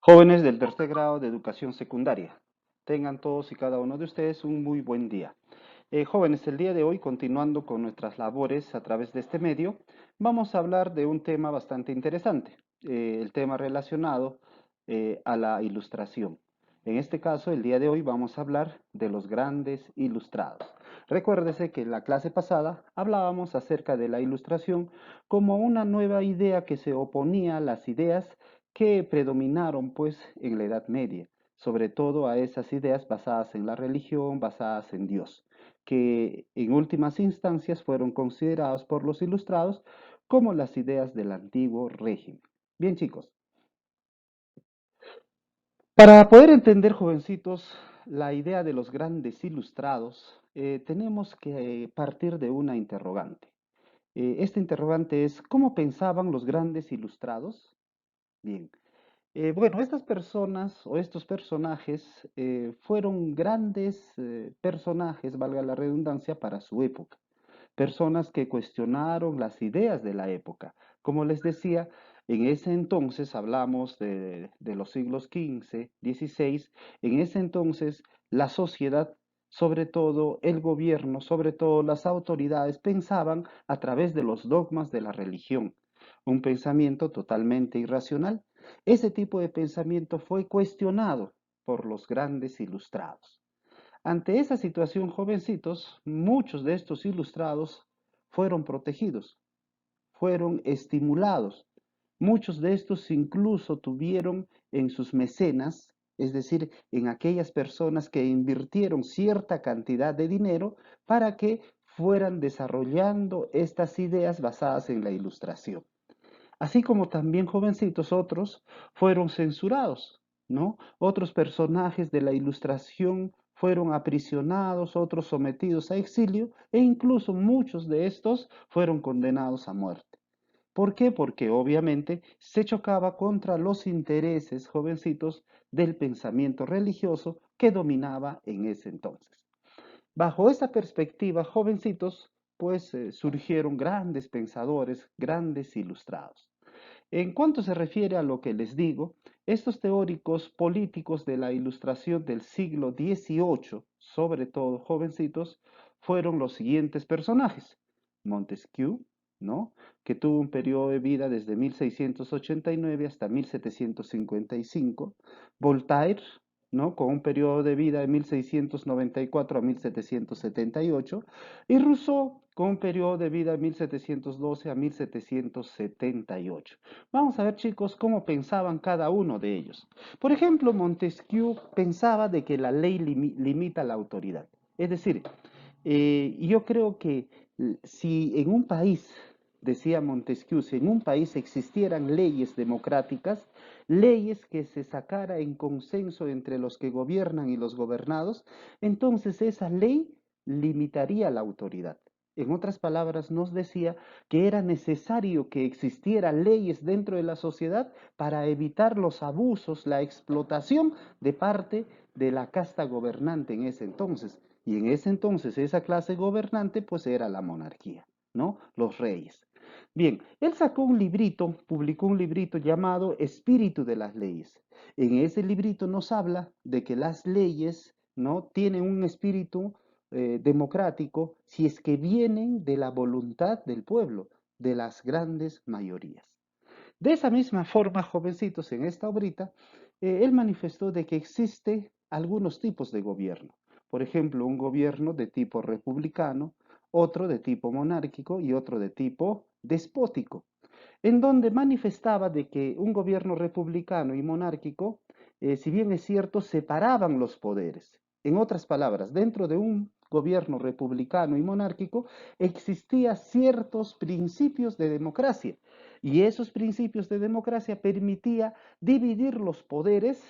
Jóvenes del tercer grado de educación secundaria, tengan todos y cada uno de ustedes un muy buen día. Jóvenes, el día de hoy, continuando con nuestras labores a través de este medio, vamos a hablar de un tema bastante interesante, el tema relacionado a la ilustración. En este caso, el día de hoy vamos a hablar de los grandes ilustrados. Recuérdese que en la clase pasada hablábamos acerca de la ilustración como una nueva idea que se oponía a las ideas que predominaron pues en la Edad Media, sobre todo a esas ideas basadas en la religión, basadas en Dios, que en últimas instancias fueron considerados por los ilustrados como las ideas del antiguo régimen. Bien, chicos, para poder entender, jovencitos, la idea de los grandes ilustrados, tenemos que partir de una interrogante. Esta interrogante es, ¿cómo pensaban los grandes ilustrados? Bien, bueno, estas personas o estos personajes fueron grandes personajes, valga la redundancia, para su época. Personas que cuestionaron las ideas de la época. Como les decía, en ese entonces hablamos de los siglos XV, XVI, en ese entonces la sociedad, sobre todo el gobierno, sobre todo las autoridades, pensaban a través de los dogmas de la religión, un pensamiento totalmente irracional. Ese tipo de pensamiento fue cuestionado por los grandes ilustrados. Ante esa situación, jovencitos, muchos de estos ilustrados fueron protegidos, fueron estimulados. Muchos de estos incluso tuvieron en sus mecenas, es decir, en aquellas personas que invirtieron cierta cantidad de dinero para que fueran desarrollando estas ideas basadas en la ilustración. Así como también jovencitos otros fueron censurados, ¿no? Otros personajes de la ilustración fueron aprisionados, otros sometidos a exilio e incluso muchos de estos fueron condenados a muerte. ¿Por qué? Porque obviamente se chocaba contra los intereses, jovencitos, del pensamiento religioso que dominaba en ese entonces. Bajo esa perspectiva, jovencitos, pues surgieron grandes pensadores, grandes ilustrados. En cuanto se refiere a lo que les digo, estos teóricos políticos de la ilustración del siglo XVIII, sobre todo jovencitos, fueron los siguientes personajes. Montesquieu, ¿no? Que tuvo un periodo de vida desde 1689 hasta 1755. Voltaire, ¿no? Con un periodo de vida de 1694 a 1778. Y Rousseau, con un periodo de vida de 1712 a 1778. Vamos a ver, chicos, cómo pensaban cada uno de ellos. Por ejemplo, Montesquieu pensaba de que la ley limita la autoridad. Es decir, yo creo que si en un país, decía Montesquieu, si en un país existieran leyes democráticas, leyes que se sacara en consenso entre los que gobiernan y los gobernados, entonces esa ley limitaría la autoridad. En otras palabras, nos decía que era necesario que existieran leyes dentro de la sociedad para evitar los abusos, la explotación de parte de la casta gobernante en ese entonces. Y en ese entonces esa clase gobernante pues era la monarquía, ¿no? Los reyes. Bien, él sacó un librito, publicó un librito llamado Espíritu de las Leyes. En ese librito nos habla de que las leyes, ¿no? Tienen un espíritu democrático si es que vienen de la voluntad del pueblo, de las grandes mayorías. De esa misma forma, jovencitos, en esta obrita, él manifestó de que existe algunos tipos de gobierno. Por ejemplo, un gobierno de tipo republicano, otro de tipo monárquico y otro de tipo despótico, en donde manifestaba de que un gobierno republicano y monárquico, si bien es cierto, separaban los poderes. En otras palabras, dentro de un gobierno republicano y monárquico existían ciertos principios de democracia y esos principios de democracia permitía dividir los poderes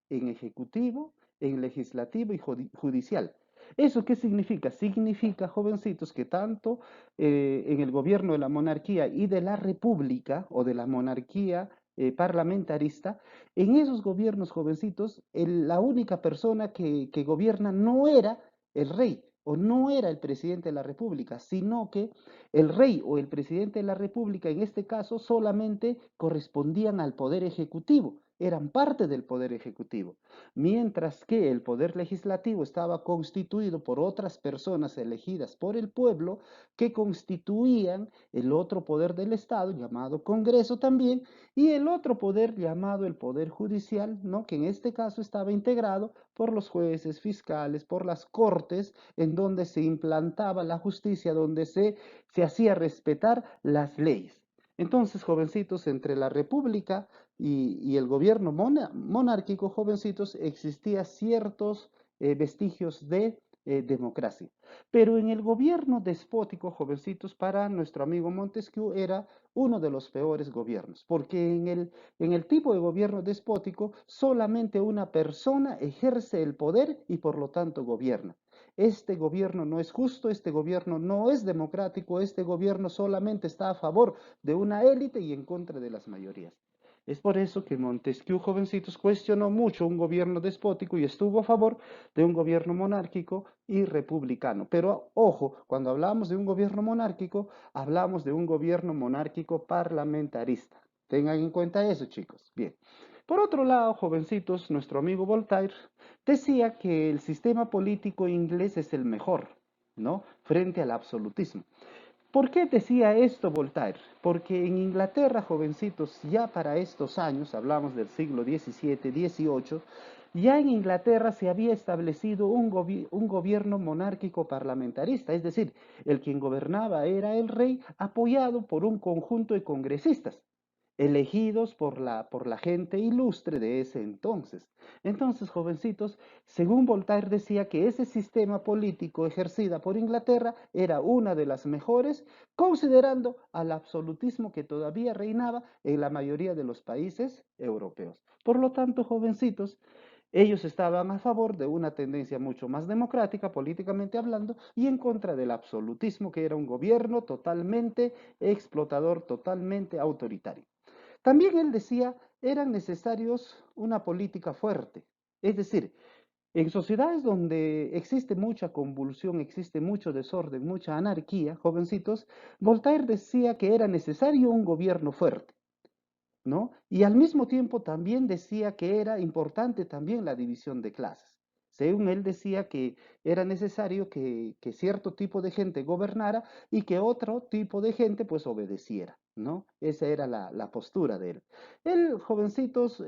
en ejecutivo, en legislativo y judicial. ¿Eso qué significa? Significa, jovencitos, que tanto en el gobierno de la monarquía y de la república o de la monarquía parlamentarista, en esos gobiernos, jovencitos, la única persona que gobierna no era el rey o no era el presidente de la república, sino que el rey o el presidente de la república, en este caso, solamente correspondían al poder ejecutivo. eran parte del poder ejecutivo, mientras que el poder legislativo estaba constituido por otras personas elegidas por el pueblo que constituían el otro poder del Estado, llamado Congreso también, y el otro poder llamado el Poder Judicial, ¿no? Que en este caso estaba integrado por los jueces, fiscales, por las cortes, en donde se implantaba la justicia, donde se hacía respetar las leyes. Entonces, jovencitos, entre la República y el gobierno monárquico, jovencitos, existía ciertos vestigios de democracia. Pero en el gobierno despótico, jovencitos, para nuestro amigo Montesquieu era uno de los peores gobiernos, porque en el tipo de gobierno despótico solamente una persona ejerce el poder y por lo tanto gobierna. Este gobierno no es justo, este gobierno no es democrático, este gobierno solamente está a favor de una élite y en contra de las mayorías. Es por eso que Montesquieu, jovencitos, cuestionó mucho un gobierno despótico y estuvo a favor de un gobierno monárquico y republicano. Pero ojo, cuando hablamos de un gobierno monárquico, hablamos de un gobierno monárquico parlamentarista. Tengan en cuenta eso, chicos. Bien. Por otro lado, jovencitos, nuestro amigo Voltaire decía que el sistema político inglés es el mejor, ¿no? Frente al absolutismo. ¿Por qué decía esto Voltaire? Porque en Inglaterra, jovencitos, ya para estos años, hablamos del siglo XVII, XVIII, ya en Inglaterra se había establecido un gobierno monárquico parlamentarista, es decir, el quien gobernaba era el rey apoyado por un conjunto de congresistas elegidos por la gente ilustre de ese entonces. Entonces, jovencitos, según Voltaire decía que ese sistema político ejercida por Inglaterra era una de las mejores, considerando al absolutismo que todavía reinaba en la mayoría de los países europeos. Por lo tanto, jovencitos, ellos estaban a favor de una tendencia mucho más democrática, políticamente hablando, y en contra del absolutismo, que era un gobierno totalmente explotador, totalmente autoritario. También él decía, eran necesarios una política fuerte. Es decir, en sociedades donde existe mucha convulsión, existe mucho desorden, mucha anarquía, jovencitos, Voltaire decía que era necesario un gobierno fuerte, ¿no? Y al mismo tiempo también decía que era importante también la división de clases. Según él decía que era necesario que cierto tipo de gente gobernara y que otro tipo de gente pues obedeciera, ¿no? Esa era la postura de él. Él, jovencitos,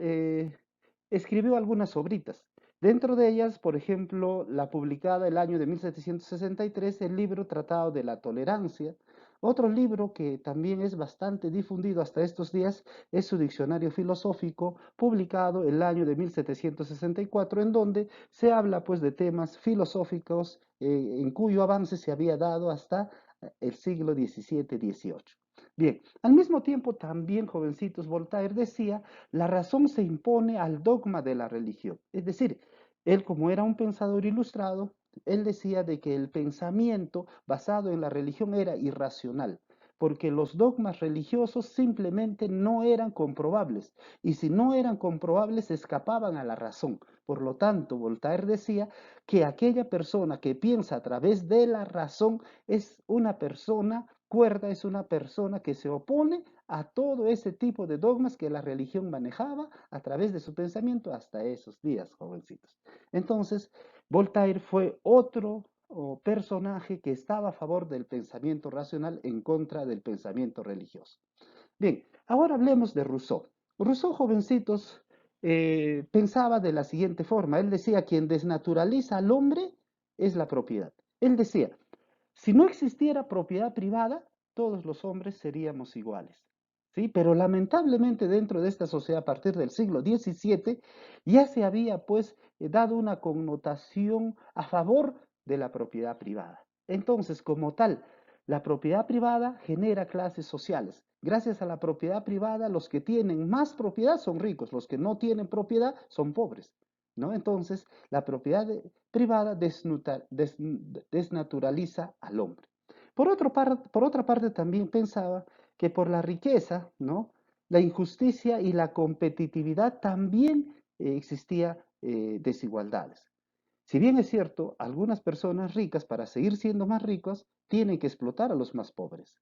escribió algunas obritas. Dentro de ellas, por ejemplo, la publicada el año de 1763, el libro Tratado de la Tolerancia. Otro libro que también es bastante difundido hasta estos días es su diccionario filosófico, publicado el año de 1764, en donde se habla pues de temas filosóficos en cuyo avance se había dado hasta el siglo XVII, XVIII. Bien, al mismo tiempo también, jovencitos, Voltaire decía, la razón se impone al dogma de la religión. Es decir, él como era un pensador ilustrado, él decía de que el pensamiento basado en la religión era irracional, porque los dogmas religiosos simplemente no eran comprobables, y si no eran comprobables escapaban a la razón. Por lo tanto, Voltaire decía que aquella persona que piensa a través de la razón es una persona cuerda, es una persona que se opone a todo ese tipo de dogmas que la religión manejaba a través de su pensamiento hasta esos días, jovencitos. Entonces, Voltaire fue otro personaje que estaba a favor del pensamiento racional en contra del pensamiento religioso. Bien, ahora hablemos de Rousseau. Rousseau, jovencitos, pensaba de la siguiente forma. Él decía, quien desnaturaliza al hombre es la propiedad. Él decía, si no existiera propiedad privada, todos los hombres seríamos iguales. ¿Sí? Pero lamentablemente dentro de esta sociedad a partir del siglo XVII ya se había pues dado una connotación a favor de la propiedad privada. Entonces, como tal, la propiedad privada genera clases sociales. Gracias a la propiedad privada, los que tienen más propiedad son ricos, los que no tienen propiedad son pobres, ¿no? Entonces, la propiedad privada desnaturaliza al hombre. Por otra parte, también pensaba que por la riqueza, ¿no? La injusticia y la competitividad también existía desigualdades. Si bien es cierto, algunas personas ricas, para seguir siendo más ricos, tienen que explotar a los más pobres.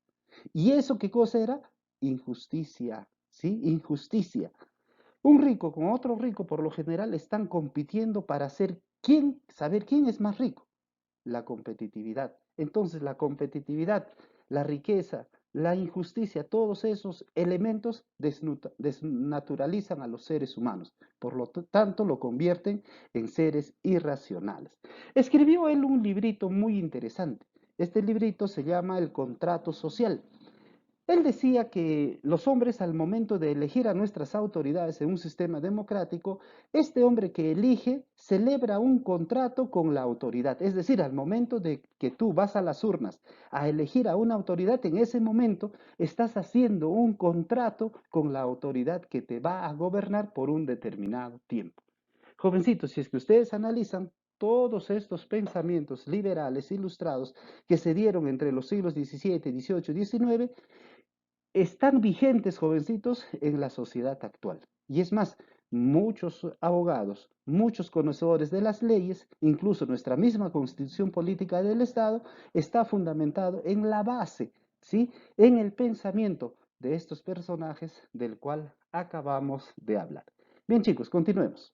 ¿Y eso qué cosa era? Injusticia, ¿sí? Injusticia. Un rico con otro rico por lo general están compitiendo para saber quién es más rico. La competitividad. Entonces la competitividad, la riqueza, la injusticia, todos esos elementos desnaturalizan a los seres humanos. Por lo tanto, lo convierten en seres irracionales. Escribió él un librito muy interesante. Este librito se llama El contrato social. Él decía que los hombres al momento de elegir a nuestras autoridades en un sistema democrático, este hombre que elige celebra un contrato con la autoridad. Es decir, al momento de que tú vas a las urnas a elegir a una autoridad, en ese momento estás haciendo un contrato con la autoridad que te va a gobernar por un determinado tiempo. Jovencitos, si es que ustedes analizan todos estos pensamientos liberales ilustrados que se dieron entre los siglos XVII, XVIII, XIX, están vigentes, jovencitos, en la sociedad actual. Y es más, muchos abogados, muchos conocedores de las leyes, incluso nuestra misma constitución política del Estado, está fundamentado en la base, ¿sí? En el pensamiento de estos personajes del cual acabamos de hablar. Bien, chicos, continuemos.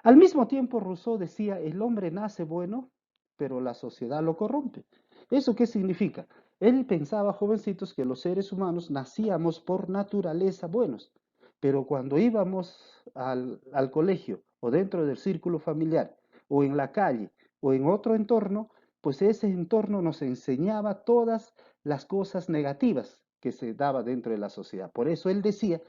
Al mismo tiempo, Rousseau decía, el hombre nace bueno, pero la sociedad lo corrompe. ¿Eso qué significa? Él pensaba, jovencitos, que los seres humanos nacíamos por naturaleza buenos, pero cuando íbamos al colegio o dentro del círculo familiar o en la calle o en otro entorno, pues ese entorno nos enseñaba todas las cosas negativas que se daba dentro de la sociedad. Por eso él decía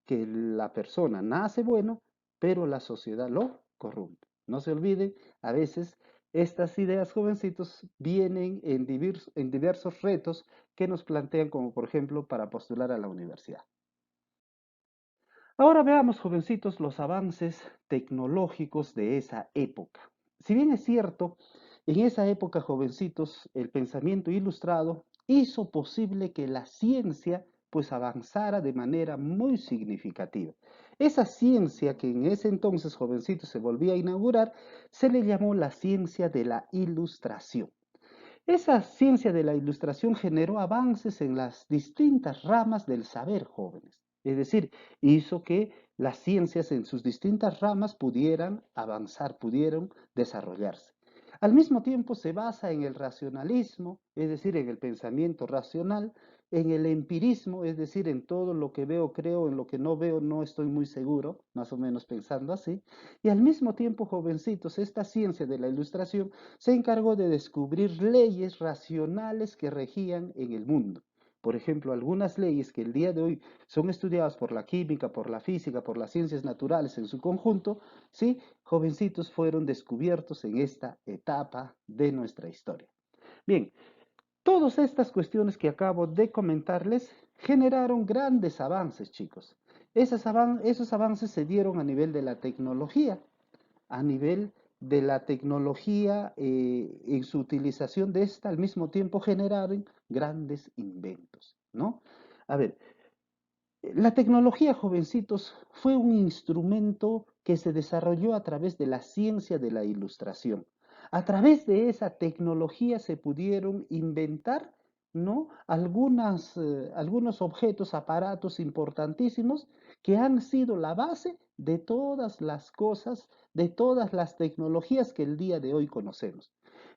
que la persona nace bueno, pero la sociedad lo corrompe. No se olviden, a veces estas ideas, jovencitos, vienen en diversos retos que nos plantean, como por ejemplo para postular a la universidad. Ahora veamos, jovencitos, los avances tecnológicos de esa época. Si bien es cierto, en esa época, jovencitos, el pensamiento ilustrado hizo posible que la ciencia pues avanzara de manera muy significativa. Esa ciencia que en ese entonces, jovencitos, se volvía a inaugurar, se le llamó la ciencia de la ilustración. Esa ciencia de la ilustración generó avances en las distintas ramas del saber, jóvenes. Es decir, hizo que las ciencias en sus distintas ramas pudieran avanzar, pudieran desarrollarse. Al mismo tiempo se basa en el racionalismo, es decir, en el pensamiento racional, en el empirismo, es decir, en todo lo que veo creo, en lo que no veo no estoy muy seguro, más o menos pensando así, y al mismo tiempo, jovencitos, esta ciencia de la ilustración se encargó de descubrir leyes racionales que regían en el mundo. Por ejemplo, algunas leyes que el día de hoy son estudiadas por la química, por la física, por las ciencias naturales en su conjunto, sí, jovencitos, fueron descubiertos en esta etapa de nuestra historia. Bien, todas estas cuestiones que acabo de comentarles generaron grandes avances, chicos. Esos avances se dieron a nivel de la tecnología, a nivel de la tecnología en su utilización de esta, al mismo tiempo generaron grandes inventos, ¿no? A ver, la tecnología, jovencitos, fue un instrumento que se desarrolló a través de la ciencia de la ilustración. A través de esa tecnología se pudieron inventar, ¿no? Algunos objetos, aparatos importantísimos que han sido la base de todas las cosas, de todas las tecnologías que el día de hoy conocemos.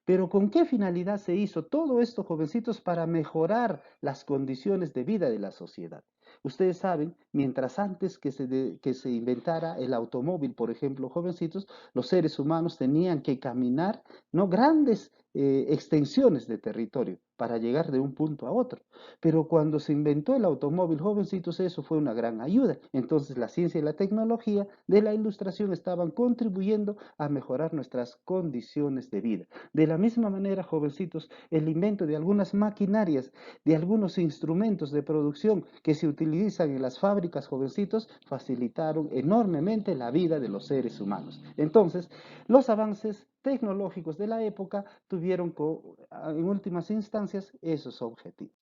Pero ¿con qué finalidad se hizo todo esto, jovencitos? Para mejorar las condiciones de vida de la sociedad. Ustedes saben, mientras antes que se inventara el automóvil, por ejemplo, jovencitos, los seres humanos tenían que caminar, no grandes extensiones de territorio para llegar de un punto a otro. Pero cuando se inventó el automóvil, jovencitos, eso fue una gran ayuda. Entonces la ciencia y la tecnología de la ilustración estaban contribuyendo a mejorar nuestras condiciones de vida. De la misma manera, jovencitos, el invento de algunas maquinarias, de algunos instrumentos de producción que se utilizan en las fábricas, jovencitos, facilitaron enormemente la vida de los seres humanos. Entonces, los avances tecnológicos de la época tuvieron en últimas instancias esos objetivos.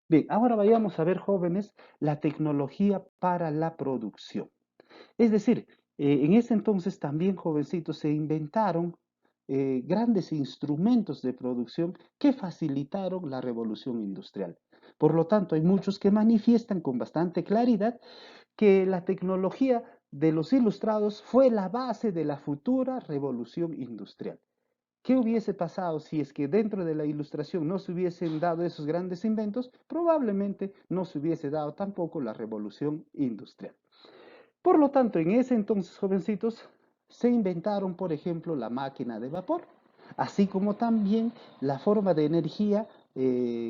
Bien, ahora vayamos a ver, jóvenes, la tecnología para la producción. Es decir, en ese entonces también, jovencitos, se inventaron grandes instrumentos de producción que facilitaron la revolución industrial. Por lo tanto, hay muchos que manifiestan con bastante claridad que la tecnología de los ilustrados fue la base de la futura revolución industrial. ¿Qué hubiese pasado si es que dentro de la ilustración no se hubiesen dado esos grandes inventos? Probablemente no se hubiese dado tampoco la revolución industrial. Por lo tanto, en ese entonces, jovencitos, se inventaron, por ejemplo, la máquina de vapor, así como también la forma de energía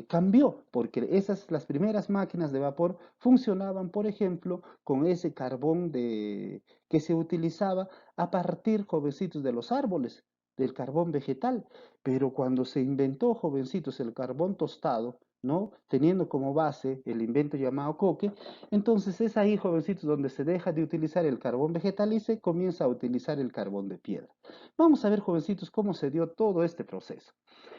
cambió, porque las primeras máquinas de vapor funcionaban, por ejemplo, con ese carbón que se utilizaba a partir, jovencitos, de los árboles, del carbón vegetal. Pero cuando se inventó, jovencitos, el carbón tostado, ¿no? Teniendo como base el invento llamado coque, entonces es ahí, jovencitos, donde se deja de utilizar el carbón vegetal y se comienza a utilizar el carbón de piedra. Vamos a ver, jovencitos, cómo se dio todo este proceso.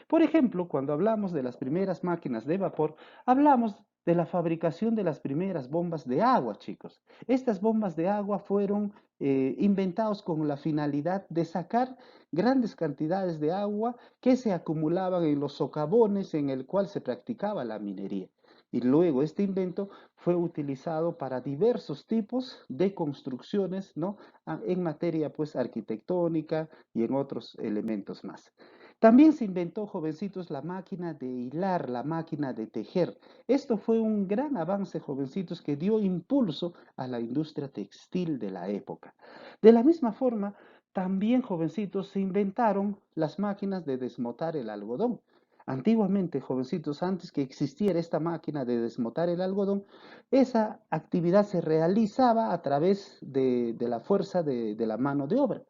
Por ejemplo, cuando hablamos de las primeras máquinas de vapor, hablamos de la fabricación de las primeras bombas de agua, chicos. Estas bombas de agua fueron inventados con la finalidad de sacar grandes cantidades de agua que se acumulaban en los socavones en el cual se practicaba la minería. Y luego este invento fue utilizado para diversos tipos de construcciones, ¿no? En materia pues arquitectónica y en otros elementos más. También se inventó, jovencitos, la máquina de hilar, la máquina de tejer. Esto fue un gran avance, jovencitos, que dio impulso a la industria textil de la época. De la misma forma, también, jovencitos, se inventaron las máquinas de desmotar el algodón. Antiguamente, jovencitos, antes que existiera esta máquina de desmotar el algodón, esa actividad se realizaba a través de la fuerza de la mano de obra.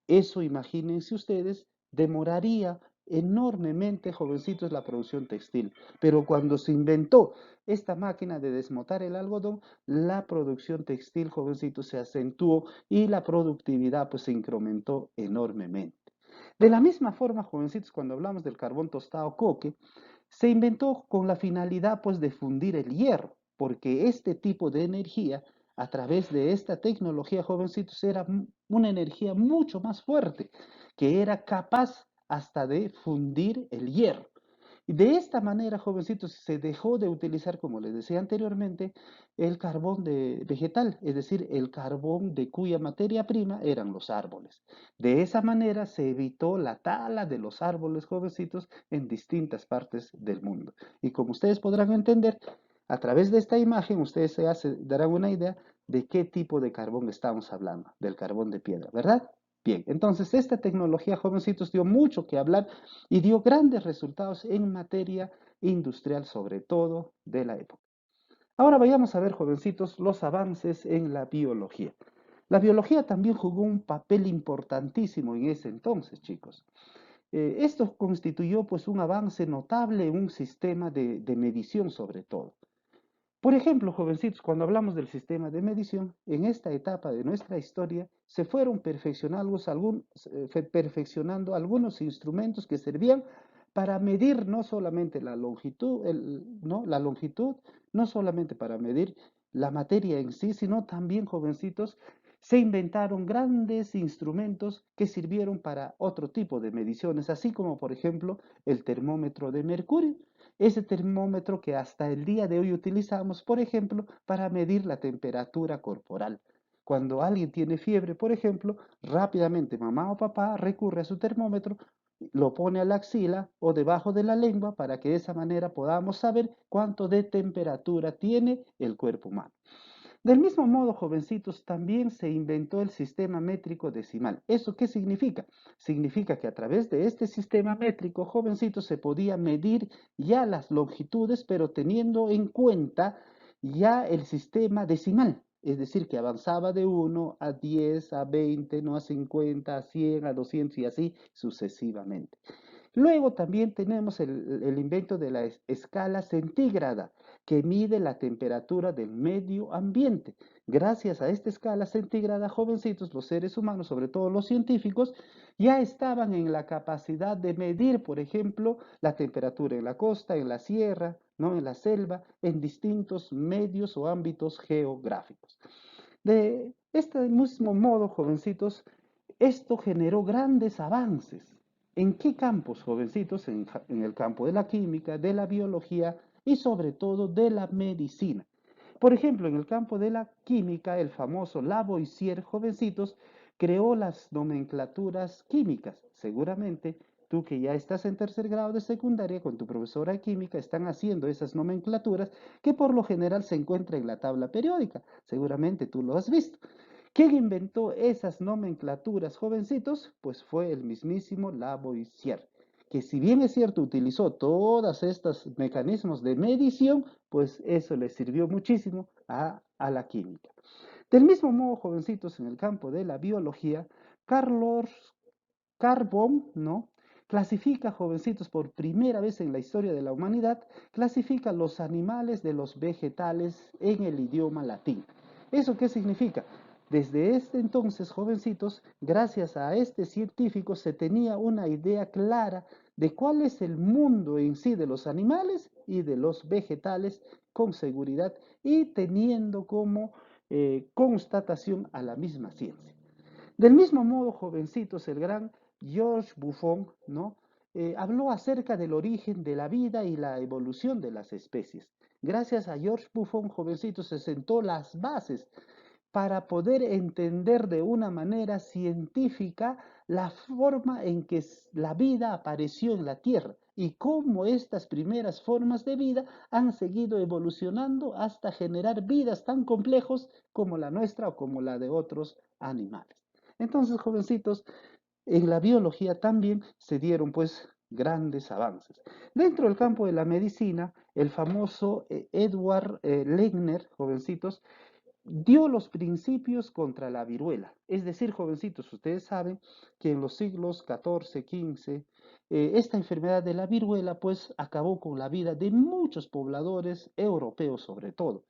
Eso, imagínense ustedes, demoraría enormemente, jovencitos, la producción textil. Pero cuando se inventó esta máquina de desmotar el algodón, la producción textil, jovencitos, se acentuó y la productividad pues se incrementó enormemente. De la misma forma, jovencitos, cuando hablamos del carbón tostado coque, se inventó con la finalidad pues de fundir el hierro, porque este tipo de energía, a través de esta tecnología, jovencitos, era una energía mucho más fuerte, que era capaz hasta de fundir el hierro. Y de esta manera, jovencitos, se dejó de utilizar, como les decía anteriormente, el carbón vegetal, es decir, el carbón de cuya materia prima eran los árboles. De esa manera se evitó la tala de los árboles, jovencitos, en distintas partes del mundo. Y como ustedes podrán entender, a través de esta imagen, ustedes darán una idea de qué tipo de carbón estamos hablando, del carbón de piedra, ¿verdad? Bien, entonces esta tecnología, jovencitos, dio mucho que hablar y dio grandes resultados en materia industrial, sobre todo de la época. Ahora vayamos a ver, jovencitos, los avances en la biología. La biología también jugó un papel importantísimo en ese entonces, chicos. Esto constituyó pues un avance notable en un sistema de medición sobre todo. Por ejemplo, jovencitos, cuando hablamos del sistema de medición, en esta etapa de nuestra historia se fueron perfeccionando algunos instrumentos que servían para medir no solamente la longitud, ¿no? La longitud, no solamente para medir la materia en sí, sino también, jovencitos, se inventaron grandes instrumentos que sirvieron para otro tipo de mediciones, así como, por ejemplo, el termómetro de mercurio. Ese termómetro que hasta el día de hoy utilizamos, por ejemplo, para medir la temperatura corporal. Cuando alguien tiene fiebre, por ejemplo, rápidamente mamá o papá recurre a su termómetro, lo pone a la axila o debajo de la lengua para que de esa manera podamos saber cuánto de temperatura tiene el cuerpo humano. Del mismo modo, jovencitos, también se inventó el sistema métrico decimal. ¿Eso qué significa? Significa que a través de este sistema métrico, jovencitos, se podía medir ya las longitudes, pero teniendo en cuenta ya el sistema decimal. Es decir, que avanzaba de 1 a 10, a 20, no a 50, a 100, a 200 y así sucesivamente. Luego también tenemos el invento de la escala centígrada, que mide la temperatura del medio ambiente. Gracias a esta escala centígrada, jovencitos, los seres humanos, sobre todo los científicos, ya estaban en la capacidad de medir, por ejemplo, la temperatura en la costa, en la sierra, ¿no? En la selva, en distintos medios o ámbitos geográficos. De este mismo modo, jovencitos, esto generó grandes avances. ¿En qué campos, jovencitos? En el campo de la química, de la biología y sobre todo de la medicina. Por ejemplo, en el campo de la química, el famoso Lavoisier, jovencitos, creó las nomenclaturas químicas. Seguramente tú que ya estás en tercer grado de secundaria con tu profesora de química están haciendo esas nomenclaturas que por lo general se encuentran en la tabla periódica. Seguramente tú lo has visto. ¿Quién inventó esas nomenclaturas, jovencitos? Pues fue el mismísimo Lavoisier, que si bien es cierto utilizó todos estos mecanismos de medición, pues eso le sirvió muchísimo a la química. Del mismo modo, jovencitos, en el campo de la biología, Carlos Carbón, ¿no? Clasifica, jovencitos, por primera vez en la historia de la humanidad, clasifica los animales de los vegetales en el idioma latín. ¿Eso qué significa? Desde este entonces, jovencitos, gracias a este científico se tenía una idea clara de cuál es el mundo en sí de los animales y de los vegetales con seguridad y teniendo como constatación a la misma ciencia. Del mismo modo, jovencitos, el gran Georges Buffon, ¿no? Habló acerca del origen de la vida y la evolución de las especies. Gracias a Georges Buffon, jovencitos, se sentó las bases para poder entender de una manera científica la forma en que la vida apareció en la Tierra y cómo estas primeras formas de vida han seguido evolucionando hasta generar vidas tan complejos como la nuestra o como la de otros animales. Entonces, jovencitos, en la biología también se dieron pues grandes avances. Dentro del campo de la medicina, el famoso Edward Leitner, jovencitos, dio los principios contra la viruela. Es decir, jovencitos, ustedes saben que en los siglos XIV, XV, esta enfermedad de la viruela pues acabó con la vida de muchos pobladores europeos sobre todo.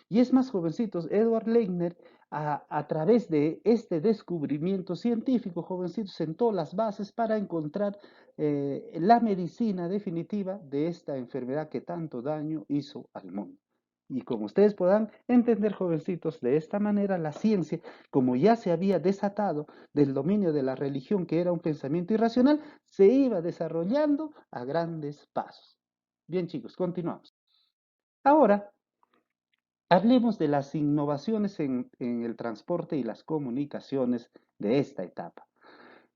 Y es más, jovencitos, Edward Leitner, a través de este descubrimiento científico, jovencitos, sentó las bases para encontrar la medicina definitiva de esta enfermedad que tanto daño hizo al mundo. Y como ustedes puedan entender, jovencitos, de esta manera la ciencia, como ya se había desatado del dominio de la religión, que era un pensamiento irracional, se iba desarrollando a grandes pasos. Bien, chicos, continuamos. Ahora, hablemos de las innovaciones en el transporte y las comunicaciones de esta etapa.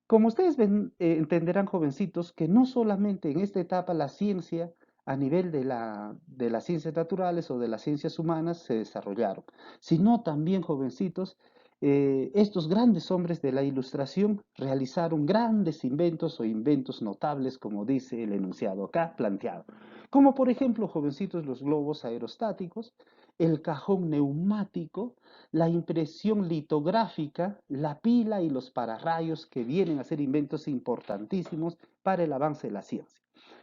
Como ustedes entenderán, jovencitos, que no solamente en esta etapa la ciencia a nivel de las ciencias naturales o de las ciencias humanas se desarrollaron, sino también, jovencitos, estos grandes hombres de la ilustración realizaron grandes inventos o inventos notables, como dice el enunciado acá planteado, como por ejemplo, jovencitos, los globos aerostáticos, el cajón neumático, la impresión litográfica, la pila y los pararrayos, que vienen a ser inventos importantísimos para el avance de la ciencia.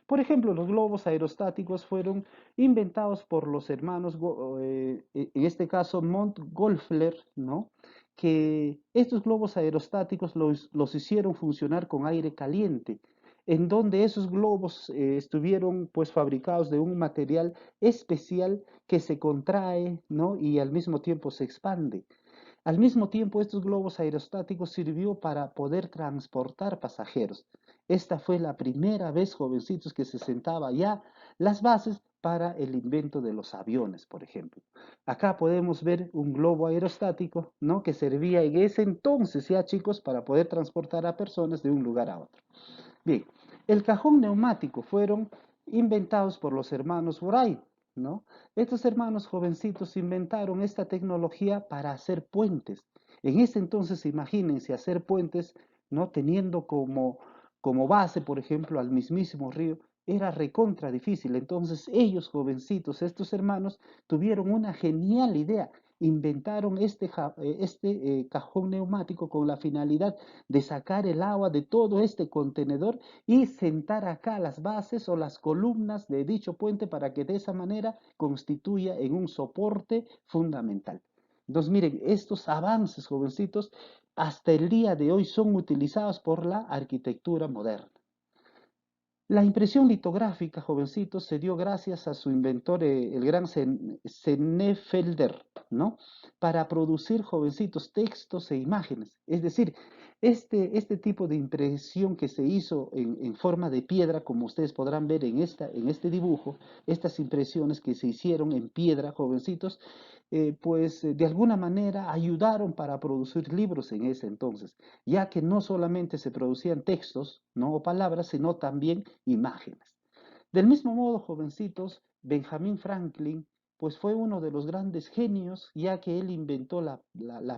Por ejemplo, los globos aerostáticos fueron inventados por los hermanos, en este caso Montgolfier, ¿no? Que estos globos aerostáticos los hicieron funcionar con aire caliente, en donde esos globos estuvieron pues fabricados de un material especial que se contrae, ¿no? Y al mismo tiempo se expande. Al mismo tiempo, estos globos aerostáticos sirvió para poder transportar pasajeros. Esta fue la primera vez, jovencitos, que se sentaba ya las bases para el invento de los aviones, por ejemplo. Acá podemos ver un globo aerostático, ¿no? Que servía en ese entonces ya, chicos, para poder transportar a personas de un lugar a otro. Bien, el cajón neumático fueron inventados por los hermanos Wright, ¿no? Estos hermanos jovencitos inventaron esta tecnología para hacer puentes. En ese entonces, imagínense hacer puentes, ¿no? Teniendo como base, por ejemplo, al mismísimo río, era recontra difícil. Entonces ellos, jovencitos, estos hermanos, tuvieron una genial idea. Inventaron cajón neumático con la finalidad de sacar el agua de todo este contenedor y sentar acá las bases o las columnas de dicho puente para que de esa manera constituya en un soporte fundamental. Entonces, miren, estos avances, jovencitos, hasta el día de hoy son utilizados por la arquitectura moderna. La impresión litográfica, jovencitos, se dio gracias a su inventor, el gran Sennefelder, ¿no? Para producir, jovencitos, textos e imágenes. Es decir, este tipo de impresión que se hizo en forma de piedra, como ustedes podrán ver en este dibujo, estas impresiones que se hicieron en piedra, jovencitos, de alguna manera ayudaron para producir libros en ese entonces, ya que no solamente se producían textos, ¿no? o palabras, sino también imágenes. Del mismo modo, jovencitos, Benjamin Franklin, pues fue uno de los grandes genios, ya que él inventó la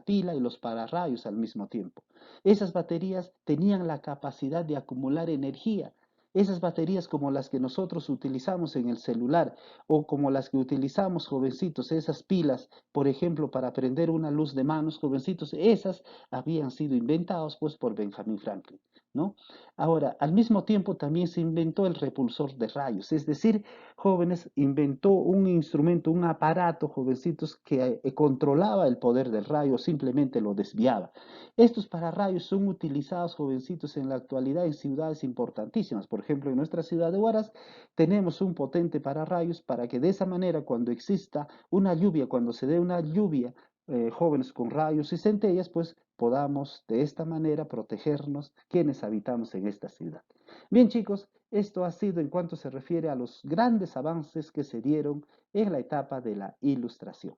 pila y los pararrayos al mismo tiempo. Esas baterías tenían la capacidad de acumular energía. Esas baterías como las que nosotros utilizamos en el celular o como las que utilizamos, jovencitos, esas pilas, por ejemplo, para prender una luz de manos, jovencitos, esas habían sido inventadas pues por Benjamin Franklin, ¿no? Ahora, al mismo tiempo también se inventó el repulsor de rayos, es decir, jóvenes, inventó un instrumento, un aparato, jovencitos, que controlaba el poder del rayo, simplemente lo desviaba. Estos pararrayos son utilizados, jovencitos, en la actualidad en ciudades importantísimas. Por ejemplo, en nuestra ciudad de Huaraz tenemos un potente pararrayos para que de esa manera, cuando exista una lluvia, cuando se dé una lluvia, jóvenes con rayos y centellas, pues podamos de esta manera protegernos quienes habitamos en esta ciudad. Bien chicos, esto ha sido en cuanto se refiere a los grandes avances que se dieron en la etapa de la ilustración.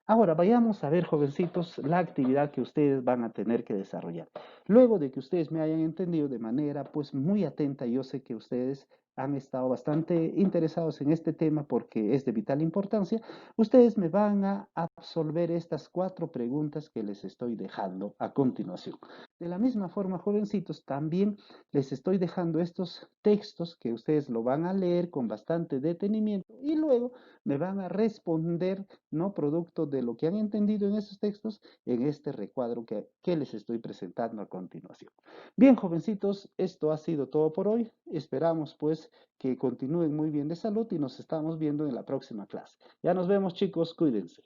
Ahora vayamos a ver, jovencitos, la actividad que ustedes van a tener que desarrollar. Luego de que ustedes me hayan entendido de manera pues muy atenta, yo sé que ustedes han estado bastante interesados en este tema porque es de vital importancia, ustedes me van a absolver estas 4 preguntas que les estoy dejando a continuación. De la misma forma, jovencitos, también les estoy dejando estos textos que ustedes lo van a leer con bastante detenimiento y luego me van a responder, ¿no? Producto de lo que han entendido en esos textos, en este recuadro que les estoy presentando a continuación. Bien, jovencitos, esto ha sido todo por hoy. Esperamos pues que continúen muy bien de salud y nos estamos viendo en la próxima clase. Ya nos vemos, chicos, cuídense.